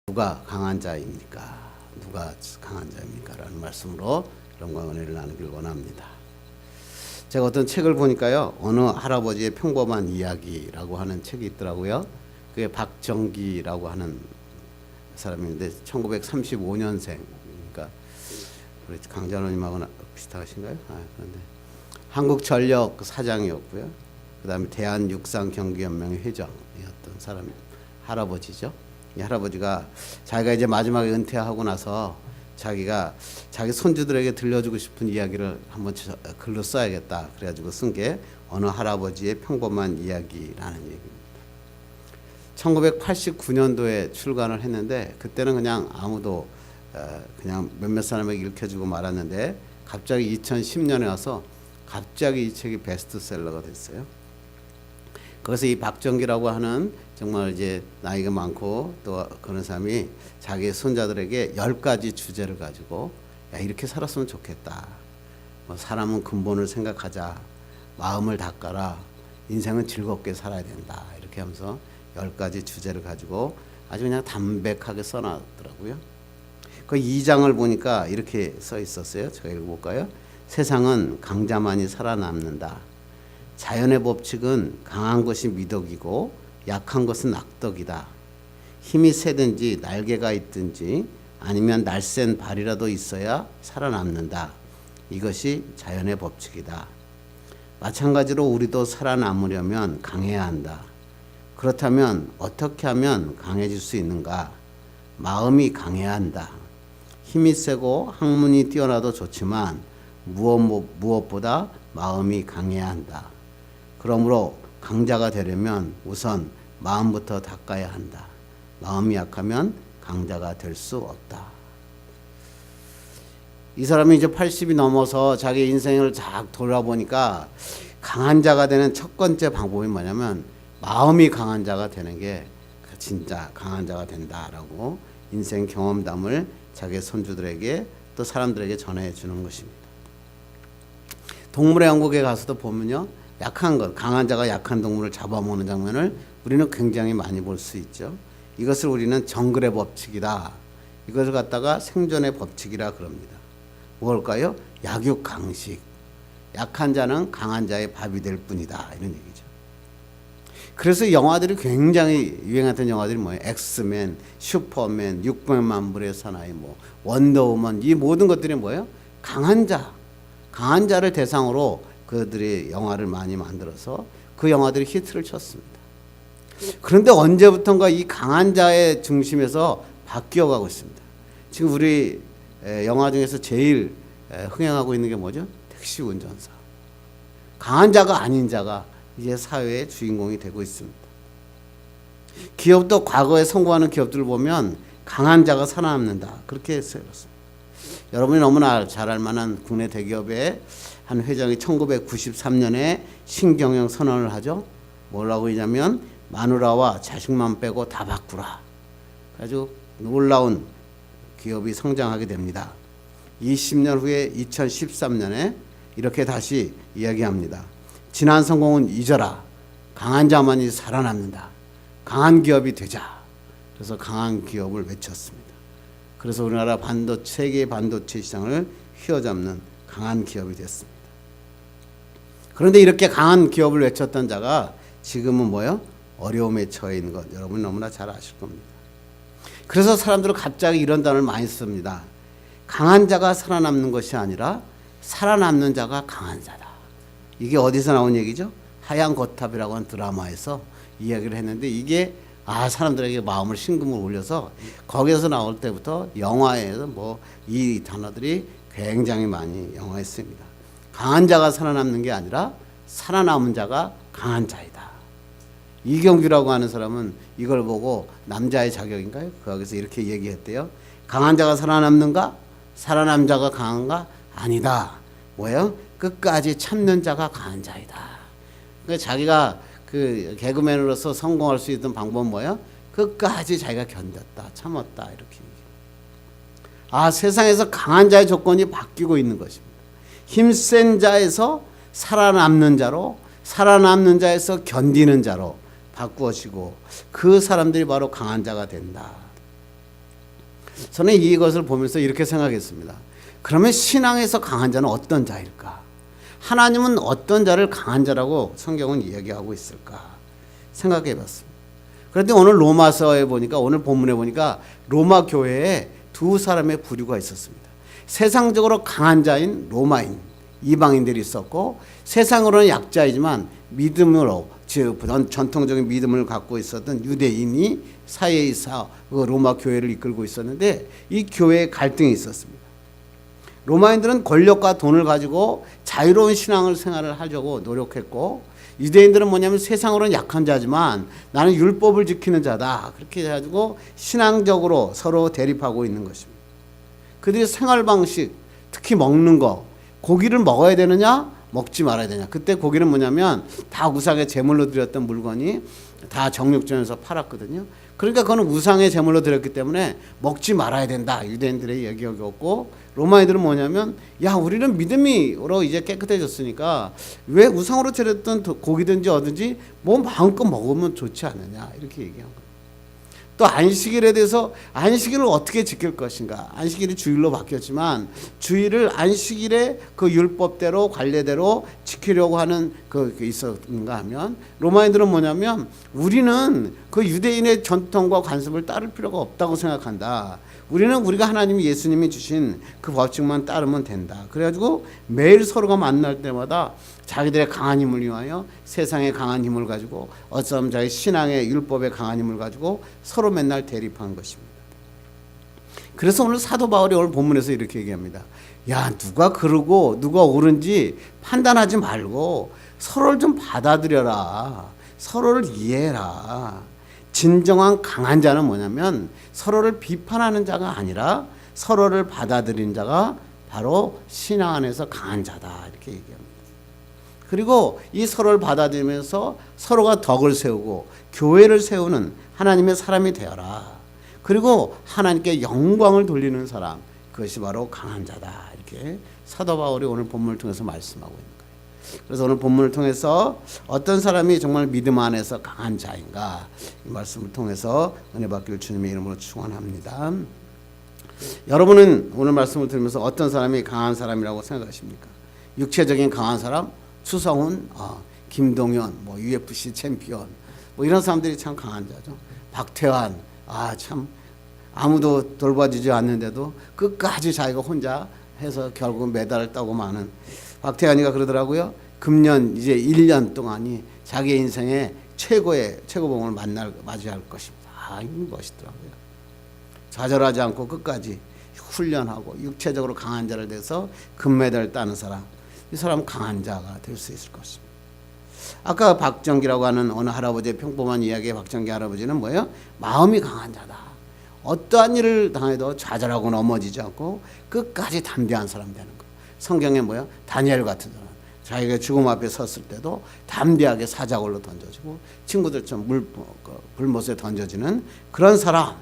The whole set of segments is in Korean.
누가 강한 자입니까? 누가 강한 자입니까? 라는 말씀으로 여러분과 은혜를 나누길 원합니다. 제가 어떤 책을 보니까요, 어느 할아버지의 평범한 이야기라고 하는 책이 있더라고요. 그게 박정기라고 하는 사람인데 1935년생, 그러니까 우리 강jan호님하고 비슷하신가요? 그런데 한국전력 사장이었고요. 그 다음에 대한육상경기연맹의 회장이었던 사람, 할아버지죠. 이 할아버지가 자기가 이제 마지막에 은퇴하고 나서 자기가 자기 손주들에게 들려주고 싶은 이야기를 한번 글로 써야겠다. 그래가지고 쓴 게 어느 할아버지의 평범한 이야기라는 얘기입니다. 1989년도에 출간을 했는데 그때는 그냥 아무도 그냥 몇몇 사람에게 읽혀주고 말았는데 갑자기 2010년에 와서 갑자기 이 책이 베스트셀러가 됐어요. 그래서 이 박정기라고 하는 정말 이제 나이가 많고 또 그런 사람이 자기 손자들에게 10가지 주제를 가지고 야, 이렇게 살았으면 좋겠다. 뭐 사람은 근본을 생각하자. 마음을 닦아라. 인생은 즐겁게 살아야 된다. 이렇게 하면서 10가지 주제를 가지고 아주 그냥 담백하게 써놨더라고요. 그 2장을 보니까 이렇게 써 있었어요. 제가 읽어볼까요? 세상은 강자만이 살아남는다. 자연의 법칙은 강한 것이 미덕이고 약한 것은 악덕이다. 힘이 세든지 날개가 있든지 아니면 날쌘 발이라도 있어야 살아남는다. 이것이 자연의 법칙이다. 마찬가지로 우리도 살아남으려면 강해야 한다. 그렇다면 어떻게 하면 강해질 수 있는가? 마음이 강해야 한다. 힘이 세고 학문이 뛰어나도 좋지만 무엇보다 마음이 강해야 한다. 그러므로 강자가 되려면 우선 마음부터 닦아야 한다. 마음이 약하면 강자가 될 수 없다. 이 사람이 이제 80이 넘어서 자기 인생을 쫙 돌아보니까 강한 자가 되는 첫 번째 방법이 뭐냐면 마음이 강한 자가 되는 게 진짜 강한 자가 된다라고 인생 경험담을 자기 손주들에게 또 사람들에게 전해주는 것입니다. 동물의 왕국에 가서도 보면요. 약한 것, 강한 자가 약한 동물을 잡아먹는 장면을 우리는 굉장히 많이 볼 수 있죠. 이것을 우리는 정글의 법칙이다. 이것을 갖다가 생존의 법칙이라 그럽니다. 뭘까요? 약육강식. 약한 자는 강한 자의 밥이 될 뿐이다. 이런 얘기죠. 그래서 영화들이 굉장히 유행했던 영화들이 뭐예요? 엑스맨, 슈퍼맨, 600만 불의 사나이, 뭐 원더우먼, 이 모든 것들이 뭐예요? 강한 자를 대상으로 그들이 영화를 많이 만들어서 그 영화들이 히트를 쳤습니다. 그런데 언제부턴가 이 강한 자의 중심에서 바뀌어가고 있습니다. 지금 우리 영화 중에서 제일 흥행하고 있는 게 뭐죠? 택시 운전사. 강한 자가 아닌 자가 이제 사회의 주인공이 되고 있습니다. 기업도 과거에 성공하는 기업들을 보면 강한 자가 살아남는다. 그렇게 했어요. 여러분이 너무나 잘 알만한 국내 대기업의 한 회장이 1993년에 신경영 선언을 하죠. 뭐라고 하냐면 마누라와 자식만 빼고 다 바꾸라. 아주 놀라운 기업이 성장하게 됩니다. 20년 후에 2013년에 이렇게 다시 이야기합니다. 지난 성공은 잊어라. 강한 자만이 살아남는다. 강한 기업이 되자. 그래서 강한 기업을 외쳤습니다. 그래서 우리나라 세계 반도체 시장을 휘어잡는 강한 기업이 됐습니다. 그런데 이렇게 강한 기업을 외쳤던 자가 지금은 뭐예요? 어려움에 처해 있는 것 여러분 너무나 잘 아실 겁니다. 그래서 사람들은 갑자기 이런 단어를 많이 씁니다. 강한 자가 살아남는 것이 아니라 살아남는 자가 강한 자다. 이게 어디서 나온 얘기죠? 하얀 거탑이라고 하는 드라마에서 이야기를 했는데 이게 사람들에게 마음을 심금을 울려서 거기에서 나올 때부터 영화에서 뭐 이 단어들이 굉장히 많이 영화에 쓰입니다. 강한 자가 살아남는 게 아니라 살아남은 자가 강한 자이다. 이경규라고 하는 사람은 이걸 보고 남자의 자격인가요? 거기서 이렇게 얘기했대요. 강한 자가 살아남는가? 살아남은 자가 강한가? 아니다. 뭐예요? 끝까지 참는 자가 강한 자이다. 그러니까 자기가 그 개그맨으로서 성공할 수 있던 방법은 뭐예요? 끝까지 자기가 견뎠다, 참았다 이렇게. 세상에서 강한 자의 조건이 바뀌고 있는 것입니다. 힘센 자에서 살아남는 자로, 살아남는 자에서 견디는 자로 바꾸어지고 그 사람들이 바로 강한 자가 된다. 저는 이것을 보면서 이렇게 생각했습니다. 그러면 신앙에서 강한 자는 어떤 자일까? 하나님은 어떤 자를 강한 자라고 성경은 이야기하고 있을까? 생각해 봤습니다. 그런데 오늘 로마서에 보니까, 오늘 본문에 보니까 로마 교회에 두 사람의 부류가 있었습니다. 세상적으로 강한 자인 로마인, 이방인들이 있었고, 세상으로는 약자이지만 믿음으로, 즉 전통적인 믿음을 갖고 있었던 유대인이 사이에서 로마 교회를 이끌고 있었는데, 이 교회에 갈등이 있었습니다. 로마인들은 권력과 돈을 가지고 자유로운 신앙을 생활을 하려고 노력했고, 유대인들은 뭐냐면 세상으로는 약한 자지만 나는 율법을 지키는 자다, 그렇게 해가지고 신앙적으로 서로 대립하고 있는 것입니다. 그들의 생활 방식, 특히 먹는 거, 고기를 먹어야 되느냐 먹지 말아야 되냐. 그때 고기는 뭐냐면 다 우상의 제물로 드렸던 물건이 다 정육점에서 팔았거든요. 그러니까 그건 우상의 제물로 드렸기 때문에 먹지 말아야 된다, 유대인들의 얘기였고, 로마인들은 뭐냐면 야, 우리는 믿음으로 이제 깨끗해졌으니까 왜 우상으로 드렸던 고기든지 어든지 뭐 마음껏 먹으면 좋지 않느냐, 이렇게 얘기한 거예요. 또 안식일에 대해서 안식일을 어떻게 지킬 것인가. 안식일이 주일로 바뀌었지만 주일을 안식일의 그 율법대로 관례대로 지키려고 하는 그 있었는가 하면, 로마인들은 뭐냐면 우리는 그 유대인의 전통과 관습을 따를 필요가 없다고 생각한다. 우리는 우리가 하나님 예수님이 주신 그 법칙만 따르면 된다. 그래가지고 매일 서로가 만날 때마다 자기들의 강한 힘을 위하여 세상의 강한 힘을 가지고, 어쩌면 자기 신앙의 율법의 강한 힘을 가지고 서로 맨날 대립한 것입니다. 그래서 오늘 사도 바울이 오늘 본문에서 이렇게 얘기합니다. 야, 누가 그러고 누가 옳은지 판단하지 말고 서로를 좀 받아들여라. 서로를 이해해라. 진정한 강한 자는 뭐냐면 서로를 비판하는 자가 아니라 서로를 받아들이는 자가 바로 신앙 안에서 강한 자다, 이렇게 얘기합니다. 그리고 이 서로를 받아들이면서 서로가 덕을 세우고 교회를 세우는 하나님의 사람이 되어라. 그리고 하나님께 영광을 돌리는 사람, 그것이 바로 강한 자다, 이렇게 사도 바울이 오늘 본문을 통해서 말씀하고 있는 거예요. 그래서 오늘 본문을 통해서 어떤 사람이 정말 믿음 안에서 강한 자인가, 이 말씀을 통해서 은혜 받기를 주님의 이름으로 축원합니다. 여러분은 오늘 말씀을 들으면서 어떤 사람이 강한 사람이라고 생각하십니까? 육체적인 강한 사람, 추성훈, 김동현, 뭐 UFC 챔피언, 뭐 이런 사람들이 참 강한 자죠. 박태환, 참 아무도 돌봐주지 않는데도 끝까지 자기가 혼자 해서 결국 메달을 따고 마는 박태환이가 그러더라고요. 금년 이제 1년 동안이 자기 인생의 최고봉을 맞이할 것입니다. 이거 멋있더라고요. 좌절하지 않고 끝까지 훈련하고 육체적으로 강한 자를 돼서 금메달을 따는 사람, 이 사람 강한 자가 될 수 있을 것입니다. 아까 박정기라고 하는 어느 할아버지의 평범한 이야기의 박정기 할아버지는 뭐예요? 마음이 강한 자다. 어떠한 일을 당해도 좌절하고 넘어지지 않고 끝까지 담대한 사람 되는 거. 성경에 뭐예요? 다니엘 같은 사람, 자기가 죽음 앞에 섰을 때도 담대하게 사자굴로 던져지고 친구들처럼 불못에 던져지는 그런 사람,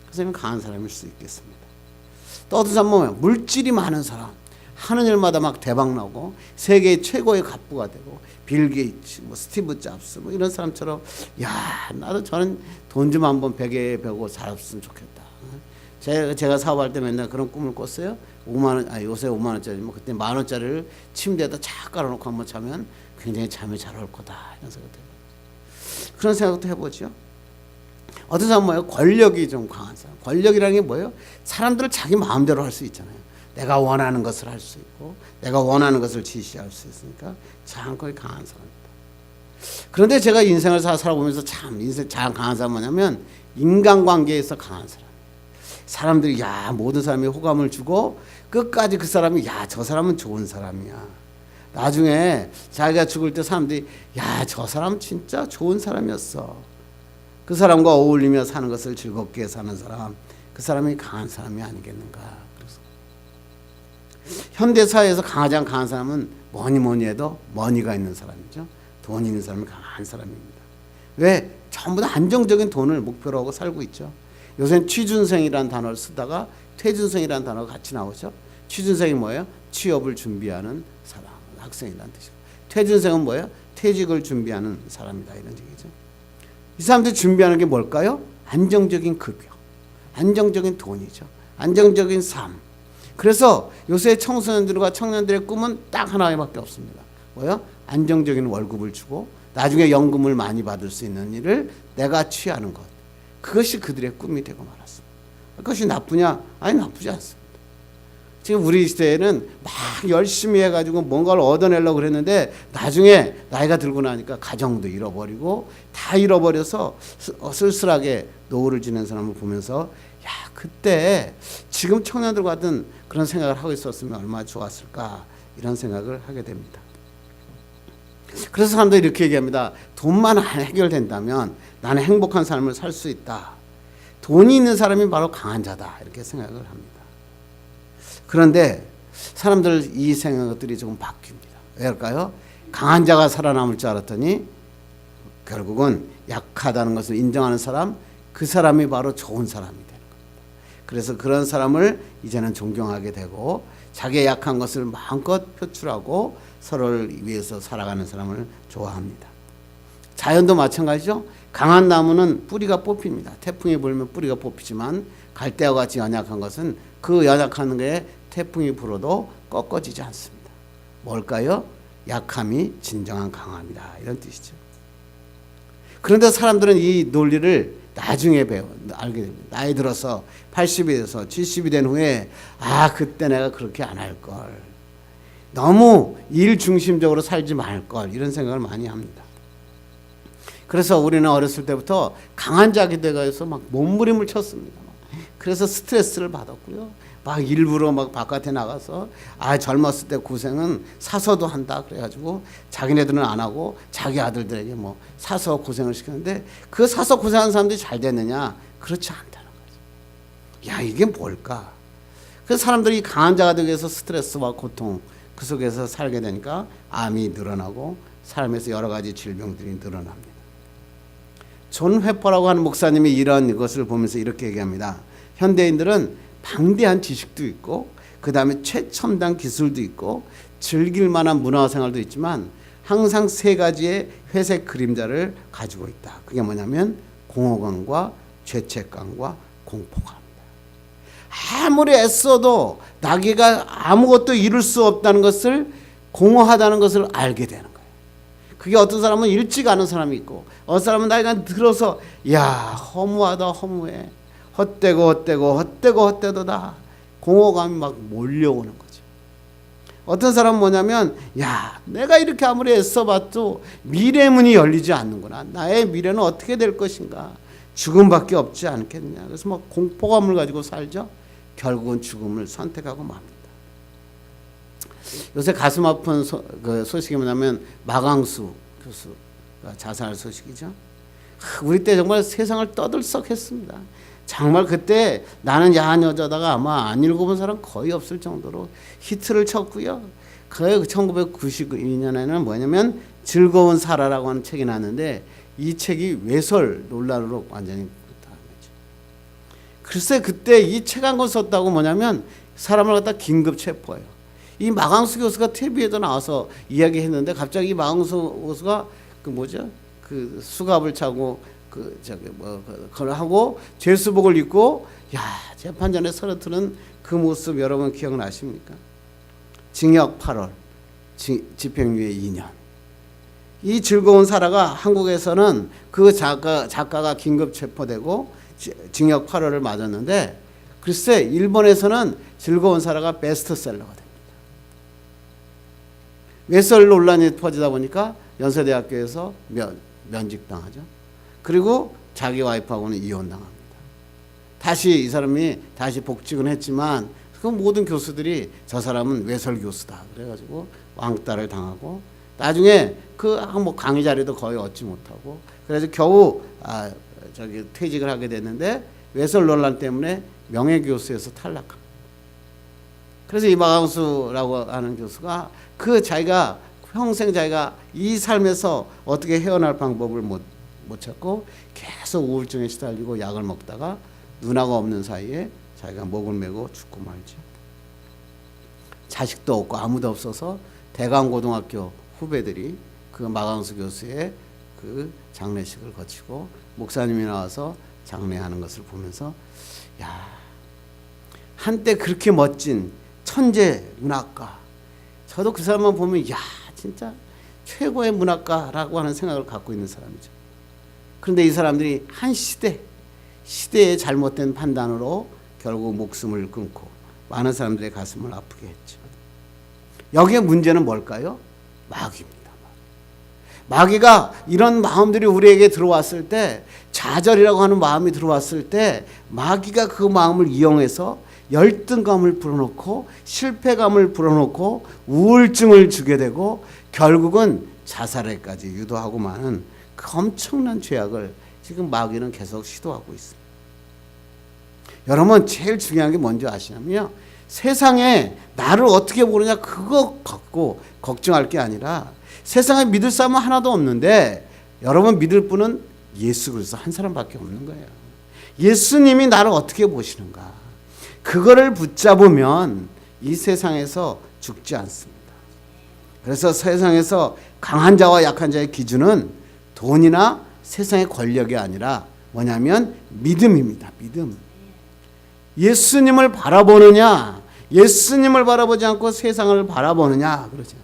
그 사람이 강한 사람일 수 있겠습니다. 또 어떤 사람은 뭐예요? 물질이 많은 사람, 하는 일마다 막 대박 나고 세계 최고의 갑부가 되고 빌 게이츠, 뭐 스티브 잡스, 뭐 이런 사람처럼, 야, 나도 저는 돈 좀 한번 베개 베고 살았으면 좋겠다. 제가 사업할 때 맨날 그런 꿈을 꿨어요. 5만 원, 요새 5만 원짜리, 뭐 그때 만 원짜리를 침대에다 착 깔아놓고 한번 자면 굉장히 잠이 잘 올 거다, 이런 생각도 해요. 그런 생각도 해보죠. 어떤 사람은 뭐예요? 권력이 좀 강한 사람. 권력이라는 게 뭐예요? 사람들을 자기 마음대로 할 수 있잖아요. 내가 원하는 것을 할 수 있고 내가 원하는 것을 지시할 수 있으니까 참 거의 강한 사람입니다. 그런데 제가 인생을 살아보면서 참 인생 참 강한 사람은 뭐냐면 인간관계에서 강한 사람. 사람들이 모든 사람이 호감을 주고 끝까지 그 사람이 저 사람은 좋은 사람이야. 나중에 자기가 죽을 때 사람들이 저 사람 진짜 좋은 사람이었어. 그 사람과 어울리며 사는 것을 즐겁게 사는 사람, 그 사람이 강한 사람이 아니겠는가. 현대사회에서 가장 강한 사람은 뭐니 해도 머니가 있는 사람이죠. 돈 있는 사람이 강한 사람입니다. 왜? 전부 다 안정적인 돈을 목표로 하고 살고 있죠. 요새는 취준생이라는 단어를 쓰다가 퇴준생이라는 단어가 같이 나오죠. 취준생이 뭐예요? 취업을 준비하는 사람, 학생이라는 뜻이고, 퇴준생은 뭐예요? 퇴직을 준비하는 사람이다, 이런 얘기죠. 이 사람들이 준비하는 게 뭘까요? 안정적인 급여, 안정적인 돈이죠. 안정적인 삶. 그래서 요새 청소년들과 청년들의 꿈은 딱 하나밖에 없습니다. 뭐요? 안정적인 월급을 주고 나중에 연금을 많이 받을 수 있는 일을 내가 취하는 것. 그것이 그들의 꿈이 되고 말았습니다. 그것이 나쁘냐? 아니, 나쁘지 않습니다. 지금 우리 시대에는 막 열심히 해가지고 뭔가를 얻어내려고 그랬는데 나중에 나이가 들고 나니까 가정도 잃어버리고 다 잃어버려서 쓸쓸하게 노후를 지낸 사람을 보면서 야, 그때 지금 청년들 같은 그런 생각을 하고 있었으면 얼마나 좋았을까, 이런 생각을 하게 됩니다. 그래서 사람들이 이렇게 얘기합니다. 돈만 해결된다면 나는 행복한 삶을 살 수 있다. 돈이 있는 사람이 바로 강한 자다, 이렇게 생각을 합니다. 그런데 사람들 이 생각들이 조금 바뀝니다. 왜일까요? 강한 자가 살아남을 줄 알았더니 결국은 약하다는 것을 인정하는 사람, 그 사람이 바로 좋은 사람이 되는 겁니다. 그래서 그런 사람을 이제는 존경하게 되고 자기의 약한 것을 마음껏 표출하고 서로를 위해서 살아가는 사람을 좋아합니다. 자연도 마찬가지죠. 강한 나무는 뿌리가 뽑힙니다. 태풍이 불면 뿌리가 뽑히지만 갈대와 같이 연약한 것은 그 연약한 게 태풍이 불어도 꺾어지지 않습니다. 뭘까요? 약함이 진정한 강함이다, 이런 뜻이죠. 그런데 사람들은 이 논리를 나중에 알게 됩니다. 나이 들어서 80이 돼서 70이 된 후에 그때 내가 그렇게 안 할 걸, 너무 일 중심적으로 살지 말 걸, 이런 생각을 많이 합니다. 그래서 우리는 어렸을 때부터 강한 자기 돼가서 막 몸부림을 쳤습니다. 그래서 스트레스를 받았고요. 막 일부러 막 바깥에 나가서 젊었을 때 고생은 사서도 한다 그래가지고 자기네들은 안 하고 자기 아들들에게 뭐 사서 고생을 시켰는데 그 사서 고생하는 사람들이 잘 됐느냐? 그렇지 않다는 거죠. 야, 이게 뭘까? 그래서 사람들이 강한 자가 되기 위해서 스트레스와 고통 그 속에서 살게 되니까 암이 늘어나고 삶에서 여러 가지 질병들이 늘어납니다. 존 회퍼라고 하는 목사님이 이런 것을 보면서 이렇게 얘기합니다. 현대인들은 방대한 지식도 있고 그 다음에 최첨단 기술도 있고 즐길 만한 문화생활도 있지만 항상 세 가지의 회색 그림자를 가지고 있다. 그게 뭐냐면 공허감과 죄책감과 공포감입니다. 아무리 애써도 나기가 아무것도 이룰 수 없다는 것을, 공허하다는 것을 알게 되는 거예요. 그게 어떤 사람은 일찍 아는 사람이 있고 어떤 사람은 나이가 들어서 허무하다, 허무해, 헛되도다, 공허감이 막 몰려오는 거죠. 어떤 사람은 뭐냐면 내가 이렇게 아무리 애써봐도 미래 문이 열리지 않는구나, 나의 미래는 어떻게 될 것인가, 죽음밖에 없지 않겠냐. 그래서 막 공포감을 가지고 살죠. 결국은 죽음을 선택하고 맙니다. 요새 가슴 아픈 소식이 뭐냐면 마강수 교수가 자살 소식이죠. 우리 때 정말 세상을 떠들썩했습니다. 정말 그때 나는 야한 여자다가 아마 안 읽어본 사람 거의 없을 정도로 히트를 쳤고요. 그 1992년에는 뭐냐면 즐거운 살아라고 하는 책이 나왔는데 이 책이 외설 논란으로 완전히 그렇다는 거죠. 글쎄 그때 이 책 한 권 썼다고 뭐냐면 사람을 갖다 긴급 체포해요. 이 마강수 교수가 TV에도 나와서 이야기했는데 갑자기 마강수 교수가 그 수갑을 차고 그걸 하고 죄수복을 입고 재판전에 서러트는 그 모습 여러분 기억나십니까? 징역 8월, 집행유예 2년. 이 즐거운 사라가 한국에서는 그 작가가 긴급 체포되고 징역 8월을 맞았는데 글쎄 일본에서는 즐거운 사라가 베스트셀러가 됩니다. 외설 논란이 퍼지다 보니까 연세대학교에서 면직당하죠. 그리고 자기 와이프하고는 이혼당합니다. 다시 이 사람이 다시 복직은 했지만 그 모든 교수들이 저 사람은 외설 교수다 그래가지고 왕따를 당하고 나중에 강의 자리도 거의 얻지 못하고 그래서 겨우 퇴직을 하게 됐는데 외설 논란 때문에 명예교수에서 탈락합니다. 그래서 이 마강수라고 하는 교수가 자기가 평생 자기가 이 삶에서 어떻게 헤어날 방법을 못 찾고 계속 우울증에 시달리고 약을 먹다가 누나가 없는 사이에 자기가 목을 메고 죽고 말죠. 자식도 없고 아무도 없어서 대강고등학교 후배들이 그 마강수 교수의 그 장례식을 거치고 목사님이 나와서 장례하는 것을 보면서 한때 그렇게 멋진 천재 문학가. 저도 그 사람만 보면 야 진짜 최고의 문학가라고 하는 생각을 갖고 있는 사람이죠. 그런데 이 사람들이 한 시대의 잘못된 판단으로 결국 목숨을 끊고 많은 사람들의 가슴을 아프게 했죠. 여기에 문제는 뭘까요? 마귀입니다. 마귀가 이런 마음들이 우리에게 들어왔을 때, 좌절이라고 하는 마음이 들어왔을 때 마귀가 그 마음을 이용해서 열등감을 불어넣고 실패감을 불어넣고 우울증을 주게 되고 결국은 자살에까지 유도하고 마는 그 엄청난 죄악을 지금 마귀는 계속 시도하고 있습니다. 여러분 제일 중요한 게 뭔지 아시냐면요, 세상에 나를 어떻게 보느냐 그거 갖고 걱정할 게 아니라, 세상에 믿을 사람은 하나도 없는데 여러분 믿을 분은 예수 그리스도 한 사람밖에 없는 거예요. 예수님이 나를 어떻게 보시는가, 그거를 붙잡으면 이 세상에서 죽지 않습니다. 그래서 세상에서 강한 자와 약한 자의 기준은 돈이나 세상의 권력이 아니라 뭐냐면 믿음입니다. 믿음. 예수님을 바라보느냐, 예수님을 바라보지 않고 세상을 바라보느냐 그러죠.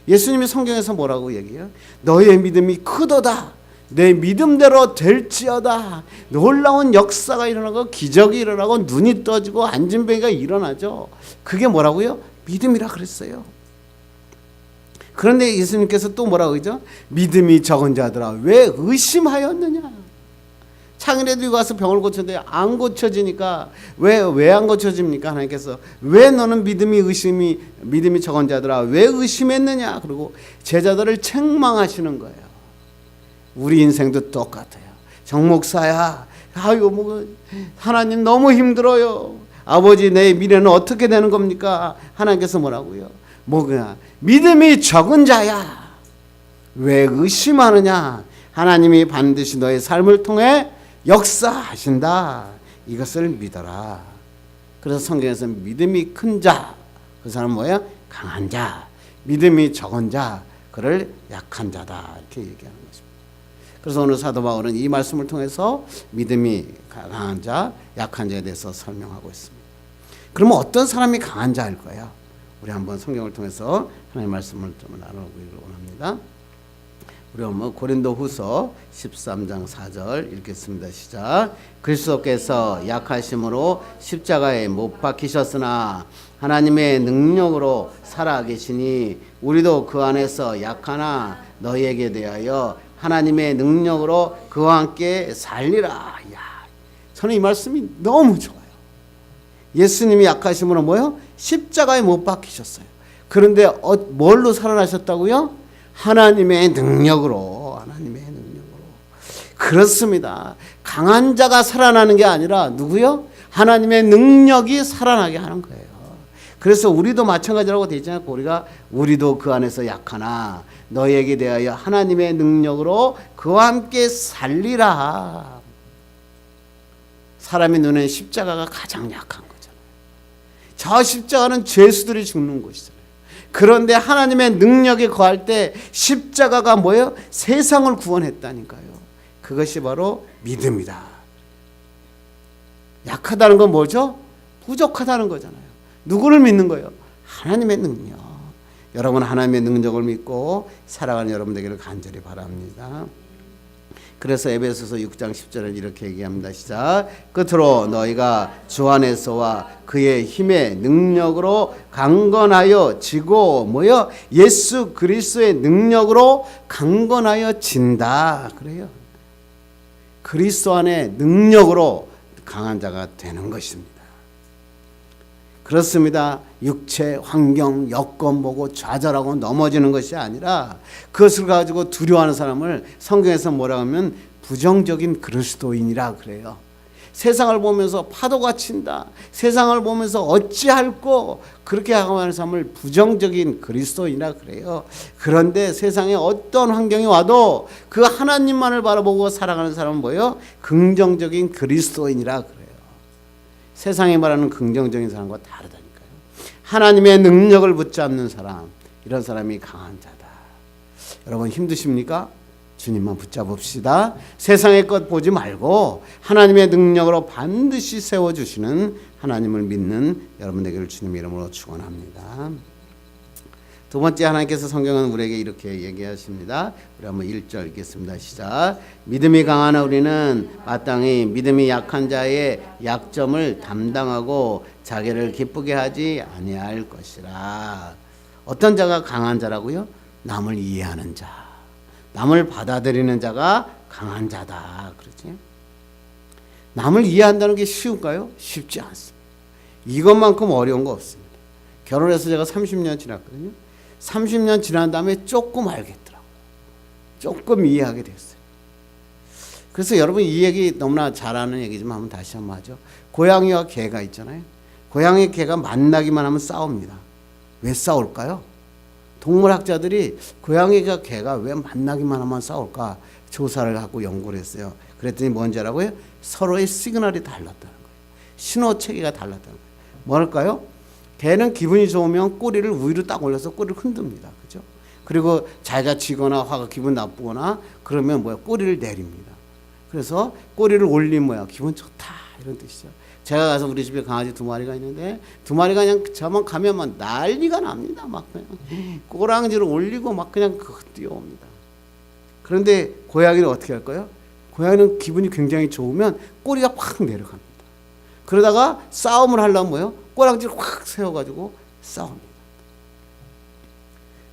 예수님이 성경에서 뭐라고 얘기해요? 너의 믿음이 크도다, 내 믿음대로 될지어다. 놀라운 역사가 일어나고 기적이 일어나고 눈이 떠지고 안진뱅이가 일어나죠. 그게 뭐라고요? 믿음이라 그랬어요. 그런데 예수님께서 또 뭐라고 그러죠? 믿음이 적은 자들아 왜 의심하였느냐. 창일에도 와서 병을 고쳤는데 안 고쳐지니까 왜 안 고쳐집니까? 하나님께서 왜 너는 믿음이 적은 자들아 왜 의심했느냐. 그리고 제자들을 책망하시는 거예요. 우리 인생도 똑같아요. 정 목사야, 아유 뭐 하나님 너무 힘들어요. 아버지 내 미래는 어떻게 되는 겁니까? 하나님께서 뭐라고요? 뭐냐, 믿음이 적은 자야 왜 의심하느냐. 하나님이 반드시 너의 삶을 통해 역사하신다. 이것을 믿어라. 그래서 성경에서 믿음이 큰 자, 그 사람은 뭐야? 강한 자. 믿음이 적은 자, 그를 약한 자다. 이렇게 얘기하는 것입니다. 그래서 오늘 사도 바울은 이 말씀을 통해서 믿음이 강한 자, 약한 자에 대해서 설명하고 있습니다. 그러면 어떤 사람이 강한 자일까요? 우리 한번 성경을 통해서 하나님의 말씀을 좀 나눠보기를 원합니다. 우리 한번 고린도후서 13장 4절 읽겠습니다. 시작. 그리스도께서 약하심으로 십자가에 못 박히셨으나 하나님의 능력으로 살아계시니 우리도 그 안에서 약하나 너희에게 대하여 하나님의 능력으로 그와 함께 살리라. 야, 저는 이 말씀이 너무 좋아요. 예수님이 약하심으로 뭐요? 십자가에 못 박히셨어요. 그런데 뭘로 살아나셨다고요? 하나님의 능력으로. 하나님의 능력으로. 그렇습니다. 강한 자가 살아나는 게 아니라 누구요? 하나님의 능력이 살아나게 하는 거예요. 그래서 우리도 마찬가지라고 되어 있잖아요. 우리도 그 안에서 약하나 너희에게 대하여 하나님의 능력으로 그와 함께 살리라. 사람의 눈에 십자가가 가장 약한 거잖아요. 저 십자가는 죄수들이 죽는 곳이잖아요. 그런데 하나님의 능력이 거할 때 십자가가 뭐예요? 세상을 구원했다니까요. 그것이 바로 믿음이다. 약하다는 건 뭐죠? 부족하다는 거잖아요. 누구를 믿는 거예요? 하나님의 능력. 여러분 하나님의 능력을 믿고 살아가는 여러분 되기를 간절히 바랍니다. 그래서 에베소서 6장 10절을 이렇게 얘기합니다. 시작. 끝으로 너희가 주 안에서와 그의 힘의 능력으로 강건하여 지고 뭐요? 예수 그리스도의 능력으로 강건하여 진다. 그래요. 그리스도 안에 능력으로 강한 자가 되는 것입니다. 그렇습니다. 육체, 환경, 여건 보고 좌절하고 넘어지는 것이 아니라 그것을 가지고 두려워하는 사람을 성경에서 뭐라고 하면 부정적인 그리스도인이라 그래요. 세상을 보면서 파도가 친다. 세상을 보면서 어찌할꼬 그렇게 하는 사람을 부정적인 그리스도인이라 그래요. 그런데 세상에 어떤 환경이 와도 그 하나님만을 바라보고 살아가는 사람은 뭐예요? 긍정적인 그리스도인이라 그래요. 세상이 말하는 긍정적인 사람과 다르다니까요. 하나님의 능력을 붙잡는 사람, 이런 사람이 강한 자다. 여러분 힘드십니까? 주님만 붙잡읍시다. 세상의 것 보지 말고 하나님의 능력으로 반드시 세워주시는 하나님을 믿는 여러분 되기를 주님의 이름으로 축원합니다. 두 번째, 하나님께서 성경은 우리에게 이렇게 얘기하십니다. 우리 한번 1절 읽겠습니다. 시작. 믿음이 강한 우리는 마땅히 믿음이 약한 자의 약점을 담당하고 자기를 기쁘게 하지 아니할 것이라. 어떤 자가 강한 자라고요? 남을 이해하는 자, 남을 받아들이는 자가 강한 자다. 그렇지? 남을 이해한다는 게 쉬울까요? 쉽지 않습니다. 이것만큼 어려운 거 없습니다. 결혼해서 제가 30년 지났거든요. 30년 지난 다음에 조금 알겠더라고요. 조금 이해하게 됐어요. 그래서 여러분 이 얘기 너무나 잘 아는 얘기지만 한번 다시 한번 하죠. 고양이와 개가 있잖아요. 고양이 개가 만나기만 하면 싸웁니다. 왜 싸울까요? 동물학자들이 고양이가 개가 왜 만나기만 하면 싸울까 조사를 하고 연구를 했어요. 그랬더니 뭔지 알아고요? 서로의 시그널이 달랐다는 거예요. 신호 체계가 달랐다는 거예요. 뭐랄까요? 개는 기분이 좋으면 꼬리를 위로 딱 올려서 꼬리를 흔듭니다. 그죠? 그리고 자기가 지거나 화가 기분 나쁘거나 그러면 뭐야? 꼬리를 내립니다. 그래서 꼬리를 올리면 뭐야? 기분 좋다. 이런 뜻이죠. 제가 가서 우리 집에 강아지 2마리가 있는데 2마리가 그냥 저만 가면 막 난리가 납니다. 막 그냥 꼬랑지를 올리고 막 그냥 뛰어옵니다. 그런데 고양이는 어떻게 할까요? 고양이는 기분이 굉장히 좋으면 꼬리가 확 내려갑니다. 그러다가 싸움을 하려면 뭐예요? 꼬랑지를 확 세워가지고 싸웁니다.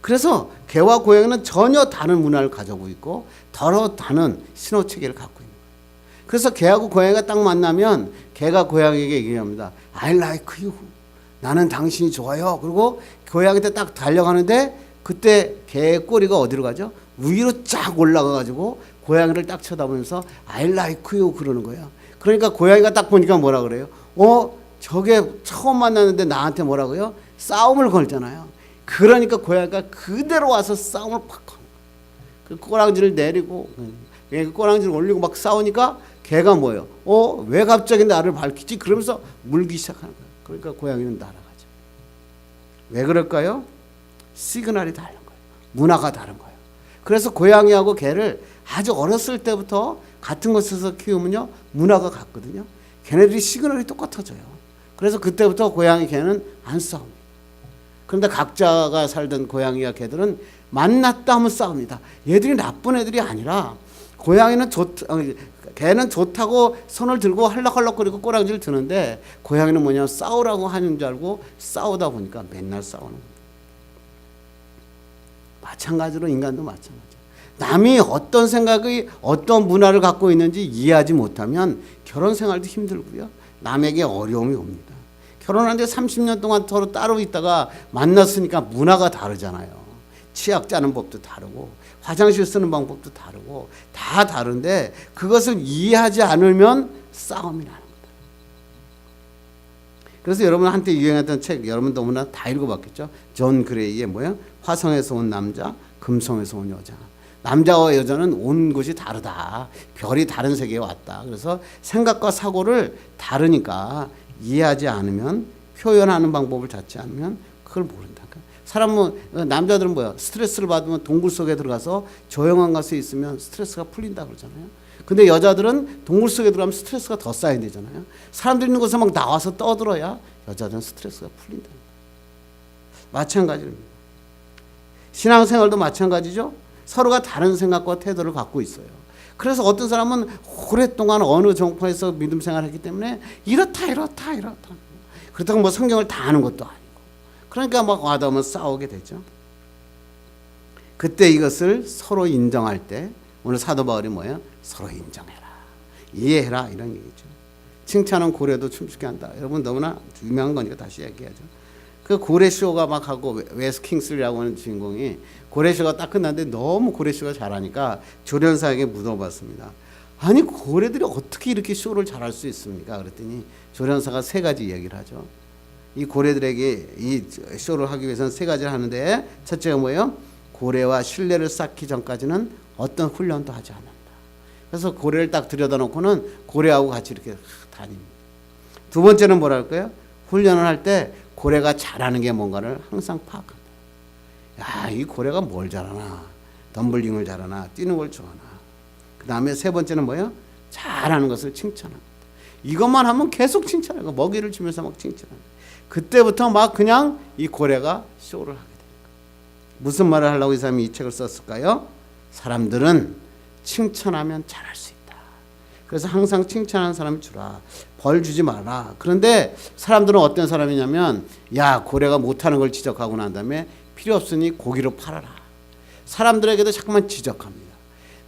그래서 개와 고양이는 전혀 다른 문화를 가지고 있고 다른 신호 체계를 갖고 있는 거예요. 그래서 개하고 고양이가 딱 만나면 개가 고양이에게 얘기합니다. I like you. 나는 당신이 좋아요. 그리고 고양이한테 딱 달려가는데 그때 개의 꼬리가 어디로 가죠? 위로 쫙 올라가가지고 고양이를 딱 쳐다보면서 I like you 그러는 거예요. 그러니까 고양이가 딱 보니까 뭐라 그래요? 저게 처음 만났는데 나한테 뭐라고요? 싸움을 걸잖아요. 그러니까 고양이가 그대로 와서 싸움을 팍 거는 거예요. 그 꼬랑지를 내리고 꼬랑지를 올리고 막 싸우니까 개가 뭐예요? 왜 갑자기 나를 밝히지? 그러면서 물기 시작하는 거예요. 그러니까 고양이는 날아가죠. 왜 그럴까요? 시그널이 다른 거예요. 문화가 다른 거예요. 그래서 고양이하고 개를 아주 어렸을 때부터 같은 곳에서 키우면요 문화가 같거든요. 걔네들이 시그널이 똑같아져요. 그래서 그때부터 고양이 개는 안 싸웁니다. 그런데 각자가 살던 고양이와 개들은 만났다 하면 싸웁니다. 얘들이 나쁜 애들이 아니라 고양이는 개는 좋다고 손을 들고 헐럭헐럭거리고 꼬랑지를 드는데 고양이는 뭐냐 싸우라고 하는 줄 알고 싸우다 보니까 맨날 싸우는 거예요. 마찬가지로 인간도 마찬가지예요. 남이 어떤 생각이 어떤 문화를 갖고 있는지 이해하지 못하면 결혼 생활도 힘들고요. 남에게 어려움이 옵니다. 결혼한 지 30년 동안 서로 따로 있다가 만났으니까 문화가 다르잖아요. 치약 짜는 법도 다르고 화장실 쓰는 방법도 다르고 다 다른데 그것을 이해하지 않으면 싸움이 나는 거다. 그래서 여러분 한때 유행했던 책 여러분 너무나 다 읽어봤겠죠. 존 그레이의 뭐야? 화성에서 온 남자, 금성에서 온 여자. 남자와 여자는 온 곳이 다르다. 별이 다른 세계에 왔다. 그래서 생각과 사고를 다르니까 이해하지 않으면 표현하는 방법을 찾지 않으면 그걸 모른다. 사람은 남자들은 뭐야? 스트레스를 받으면 동굴 속에 들어가서 조용한 곳에 있으면 스트레스가 풀린다 그러잖아요. 근데 여자들은 동굴 속에 들어가면 스트레스가 더 쌓인대잖아요. 사람들 있는 곳에 막 나와서 떠들어야 여자들은 스트레스가 풀린다. 마찬가지입니다. 신앙생활도 마찬가지죠. 서로가 다른 생각과 태도를 갖고 있어요. 그래서 어떤 사람은 오랫동안 어느 정파에서 믿음 생활을 했기 때문에 이렇다. 그렇다고 뭐 성경을 다 아는 것도 아니고. 그러니까 막 와닿으면 싸우게 되죠. 그때 이것을 서로 인정할 때 오늘 사도 바울이 뭐예요? 서로 인정해라. 이해해라. 이런 얘기죠. 칭찬은 고래도 춤추게 한다. 여러분 너무나 유명한 거니까 다시 얘기하죠. 그 고래쇼가 막 하고 웨스 킹슬리라고 하는 주인공이 고래쇼가 딱 끝났는데 너무 고래쇼가 잘하니까 조련사에게 물어봤습니다. 아니 고래들이 어떻게 이렇게 쇼를 잘할 수 있습니까? 그랬더니 조련사가 3가지 얘기를 하죠. 이 고래들에게 이 쇼를 하기 위해서는 3가지를 하는데 첫째가 뭐예요? 고래와 신뢰를 쌓기 전까지는 어떤 훈련도 하지 않는다. 그래서 고래를 딱 들여다놓고는 고래하고 같이 이렇게 다닙니다. 두 번째는 뭐랄까요? 훈련을 할 때 고래가 잘하는 게 뭔가를 항상 파악한다. 야, 이 고래가 뭘 잘하나? 덤블링을 잘하나, 뛰는 걸 좋아하나. 그 다음에 세 번째는 뭐예요? 잘하는 것을 칭찬합니다. 이것만 하면 계속 칭찬하고 먹이를 주면서 막 칭찬합니다. 그때부터 막 그냥 이 고래가 쇼를 하게 됩니다. 무슨 말을 하려고 이 사람이 이 책을 썼을까요? 사람들은 칭찬하면 잘할 수 있다. 그래서 항상 칭찬하는 사람이 주라. 벌 주지 마라. 그런데 사람들은 어떤 사람이냐면, 야, 고래가 못하는 걸 지적하고 난 다음에 필요 없으니 고기로 팔아라. 사람들에게도 자꾸만 지적합니다.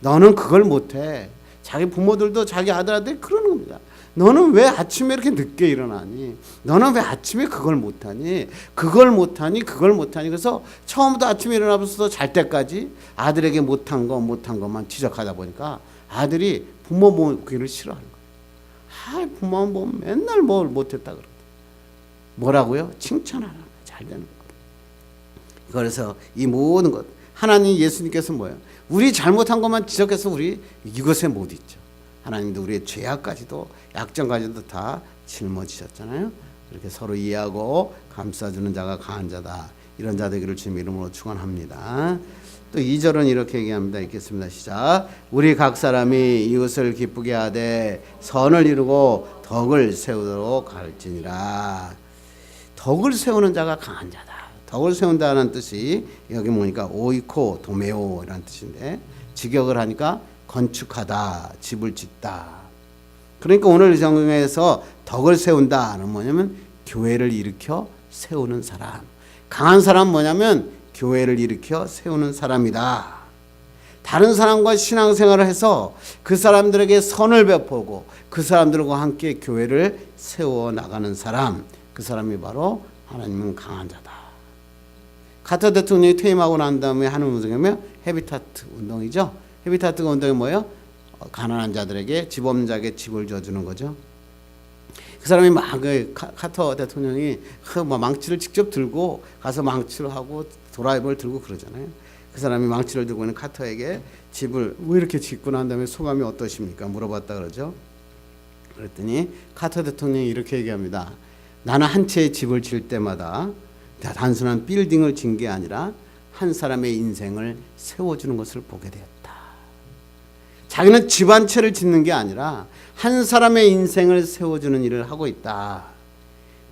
너는 그걸 못해. 자기 부모들도 자기 아들한테 그러는 겁니다. 너는 왜 아침에 이렇게 늦게 일어나니? 너는 왜 아침에 그걸 못하니? 그걸 못하니? 그걸 못하니? 그래서 처음부터 아침에 일어나면서 잘 때까지 아들에게 못한 것만 지적하다 보니까 아들이 부모 보기를 싫어하는 거예요. 아, 부모는 뭐 맨날 뭘 못했다 그러거든. 뭐라고요? 칭찬하라. 잘 되는 거. 그래서 이 모든 것, 하나님 예수님께서 뭐예요? 우리 잘못한 것만 지적해서 우리 이것에 못 있죠. 하나님도 우리의 죄악까지도 약점까지도 다 짊어지셨잖아요. 이렇게 서로 이해하고 감싸주는 자가 강한 자다. 이런 자 되기를 주님 이름으로 축원합니다. 또 2절은 이렇게 얘기합니다. 읽겠습니다. 시작. 우리 각 사람이 이웃을 기쁘게 하되 선을 이루고 덕을 세우도록 가르치니라. 덕을 세우는 자가 강한 자다. 덕을 세운다는 뜻이 여기 보니까 오이코 도메오 이라는 뜻인데, 직역을 하니까 건축하다, 집을 짓다. 그러니까 오늘 성경에서 덕을 세운다는 뭐냐면 교회를 일으켜 세우는 사람. 강한 사람은 뭐냐면 교회를 일으켜 세우는 사람이다. 다른 사람과 신앙생활을 해서 그 사람들에게 선을 베푸고 그 사람들과 함께 교회를 세워 나가는 사람, 그 사람이 바로 하나님은 강한 자다. 카터 대통령이 퇴임하고 난 다음에 하는 운동이 헤비타트 운동이죠. 헤비타트 운동이 뭐예요? 가난한 자들에게, 집 없는 자에게 집을 줘주는 거죠. 그 사람이 막 카터 대통령이 망치를 직접 들고 가서 망치를 하고 드라이버를 들고 그러잖아요. 그 사람이 망치를 들고 있는 카터에게 집을 왜 이렇게 짓고 난 다음에 소감이 어떠십니까? 물어봤다 그러죠. 그랬더니 카터 대통령이 이렇게 얘기합니다. 나는 한 채의 집을 지을 때마다 단순한 빌딩을 진 게 아니라 한 사람의 인생을 세워주는 것을 보게 되었다. 자기는 집 한 채를 짓는 게 아니라 한 사람의 인생을 세워주는 일을 하고 있다.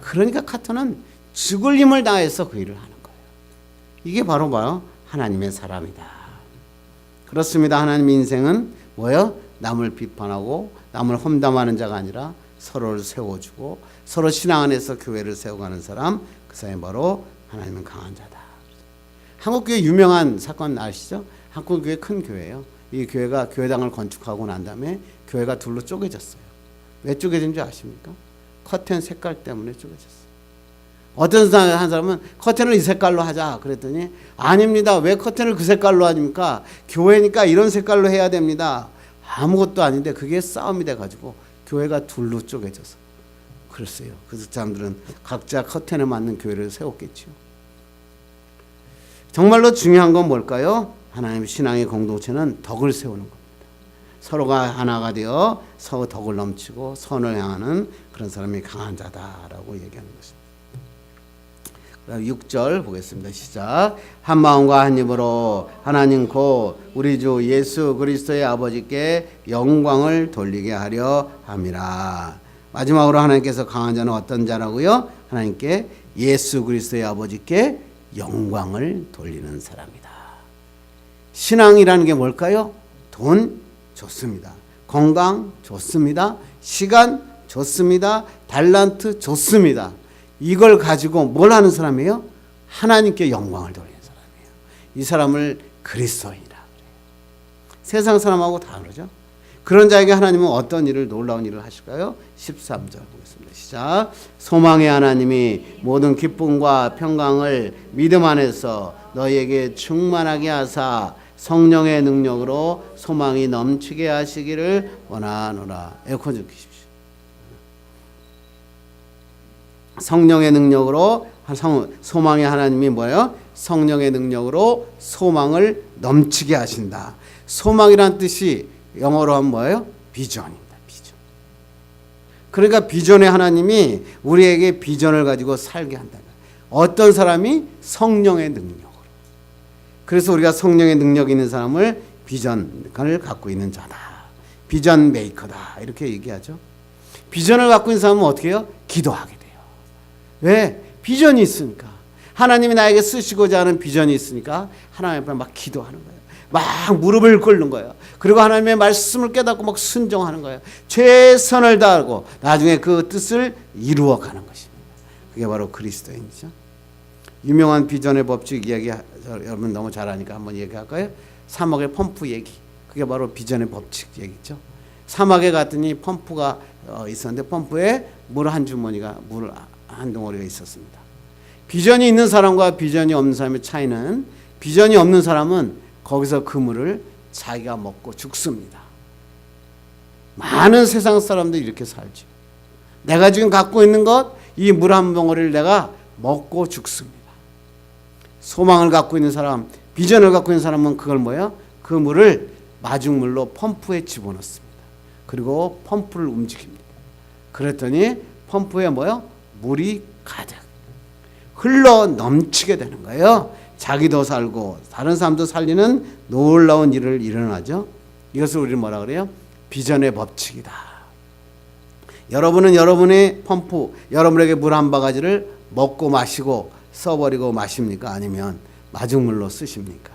그러니까 카터는 죽을 힘을 다해서 그 일을 하는 거예요. 이게 바로 하나님의 사람이다. 그렇습니다. 하나님의 인생은 뭐예요? 남을 비판하고 남을 험담하는 자가 아니라 서로를 세워주고 서로 신앙 안에서 교회를 세워가는 사람, 그 사람이 바로 하나님은 강한 자다. 한국교회 유명한 사건 아시죠? 한국교회 큰 교회예요. 이 교회가 교회당을 건축하고 난 다음에 교회가 둘로 쪼개졌어요. 왜 쪼개진 줄 아십니까? 커튼 색깔 때문에 쪼개졌어요. 어떤 한 사람은 커튼을 이 색깔로 하자 그랬더니 아닙니다. 왜 커튼을 그 색깔로 하십니까? 교회니까 이런 색깔로 해야 됩니다. 아무것도 아닌데 그게 싸움이 돼가지고 교회가 둘로 쪼개져서 그랬어요. 그래서 사람들은 각자 커튼에 맞는 교회를 세웠겠죠. 정말로 중요한 건 뭘까요? 하나님의 신앙의 공동체는 덕을 세우는 겁니다. 서로가 하나가 되어 서로 덕을 넘치고 선을 향하는 그런 사람이 강한 자다라고 얘기하는 것입니다. 그다음 6절 보겠습니다. 시작. 한 마음과 한 입으로 하나님 곧 우리 주 예수 그리스도의 아버지께 영광을 돌리게 하려 함이라. 마지막으로 하나님께서 강한 자는 어떤 자라고요? 하나님께 예수 그리스도의 아버지께 영광을 돌리는 사람이다. 신앙이라는 게 뭘까요? 돈 좋습니다. 건강 좋습니다. 시간 좋습니다. 달란트 좋습니다. 이걸 가지고 뭘 하는 사람이에요? 하나님께 영광을 돌리는 사람이에요. 이 사람을 그리스도인이라 그래요. 세상 사람하고 다르죠. 그런 자에게 하나님은 어떤 일을, 놀라운 일을 하실까요? 13절 보겠습니다. 시작. 소망의 하나님이 모든 기쁨과 평강을 믿음 안에서 너희에게 충만하게 하사 성령의 능력으로 소망이 넘치게 하시기를 원하노라. 에어컨 좀 켜십시오. 성령의 능력으로, 소망의 하나님이 뭐예요? 성령의 능력으로 소망을 넘치게 하신다. 소망이란 뜻이 영어로 하면 뭐예요? 비전입니다. 비전. 그러니까 비전의 하나님이 우리에게 비전을 가지고 살게 한다. 어떤 사람이? 성령의 능력으로. 그래서 우리가 성령의 능력이 있는 사람을 비전을 갖고 있는 자다. 비전 메이커다. 이렇게 얘기하죠. 비전을 갖고 있는 사람은 어떻게 해요? 기도하게 돼요. 왜? 비전이 있으니까. 하나님이 나에게 쓰시고자 하는 비전이 있으니까 하나님 앞에 막 기도하는 거예요. 막 무릎을 꿇는 거예요. 그리고 하나님의 말씀을 깨닫고 막 순종하는 거예요. 최선을 다하고 나중에 그 뜻을 이루어가는 것입니다. 그게 바로 그리스도인이죠. 유명한 비전의 법칙 이야기 여러분 너무 잘 아니까 한번 얘기할까요? 사막의 펌프 얘기. 그게 바로 비전의 법칙 얘기죠. 사막에 갔더니 펌프가 있었는데 펌프에 물 한 주머니가 물 한 덩어리가 있었습니다. 비전이 있는 사람과 비전이 없는 사람의 차이는 비전이 없는 사람은 거기서 그 물을 자기가 먹고 죽습니다. 많은 세상 사람들이 이렇게 살죠. 내가 지금 갖고 있는 것, 이 물 한 덩어리를 내가 먹고 죽습니다. 소망을 갖고 있는 사람, 비전을 갖고 있는 사람은 그걸 뭐예요? 그 물을 마중물로 펌프에 집어넣습니다. 그리고 펌프를 움직입니다. 그랬더니 펌프에 뭐예요? 물이 가득 흘러 넘치게 되는 거예요. 자기도 살고 다른 사람도 살리는 놀라운 일을 일어나죠. 이것을 우리는 뭐라 그래요? 비전의 법칙이다. 여러분은 여러분의 펌프, 여러분에게 물 한 바가지를 먹고 마시고 써버리고 마십니까? 아니면 마중물로 쓰십니까?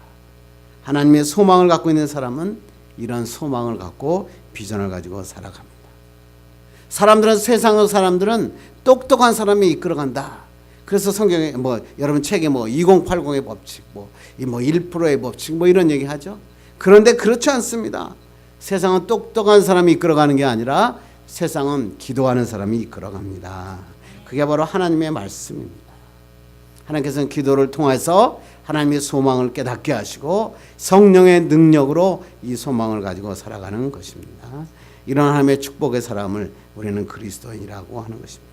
하나님의 소망을 갖고 있는 사람은 이런 소망을 갖고 비전을 가지고 살아갑니다. 사람들은 세상의 사람들은 똑똑한 사람이 이끌어간다. 그래서 성경에 여러분 책에 2080의 법칙, 1%의 법칙 이런 얘기 하죠. 그런데 그렇지 않습니다. 세상은 똑똑한 사람이 이끌어가는 게 아니라 세상은 기도하는 사람이 이끌어갑니다. 그게 바로 하나님의 말씀입니다. 하나님께서는 기도를 통해서 하나님의 소망을 깨닫게 하시고 성령의 능력으로 이 소망을 가지고 살아가는 것입니다. 이런 하나님의 축복의 사람을 우리는 그리스도인이라고 하는 것입니다.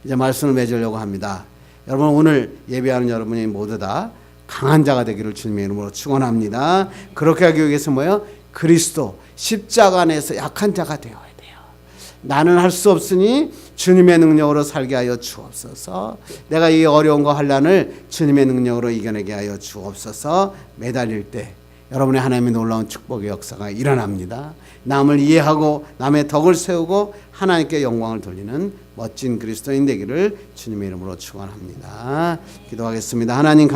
이제 말씀을 맺으려고 합니다. 여러분 오늘 예배하는 여러분이 모두 다 강한 자가 되기를 주님의 이름으로 축원합니다. 그렇게 하기 위해서 뭐예요? 그리스도 십자가 안에서 약한 자가 되어야 돼요. 나는 할 수 없으니 주님의 능력으로 살게 하여 주옵소서. 내가 이 어려움과 환난을 주님의 능력으로 이겨내게 하여 주옵소서. 매달릴 때 여러분의 하나님의 놀라운 축복의 역사가 일어납니다. 남을 이해하고 남의 덕을 세우고 하나님께 영광을 돌리는 멋진 그리스도인 되기를 주님의 이름으로 축원합니다. 기도하겠습니다. 하나님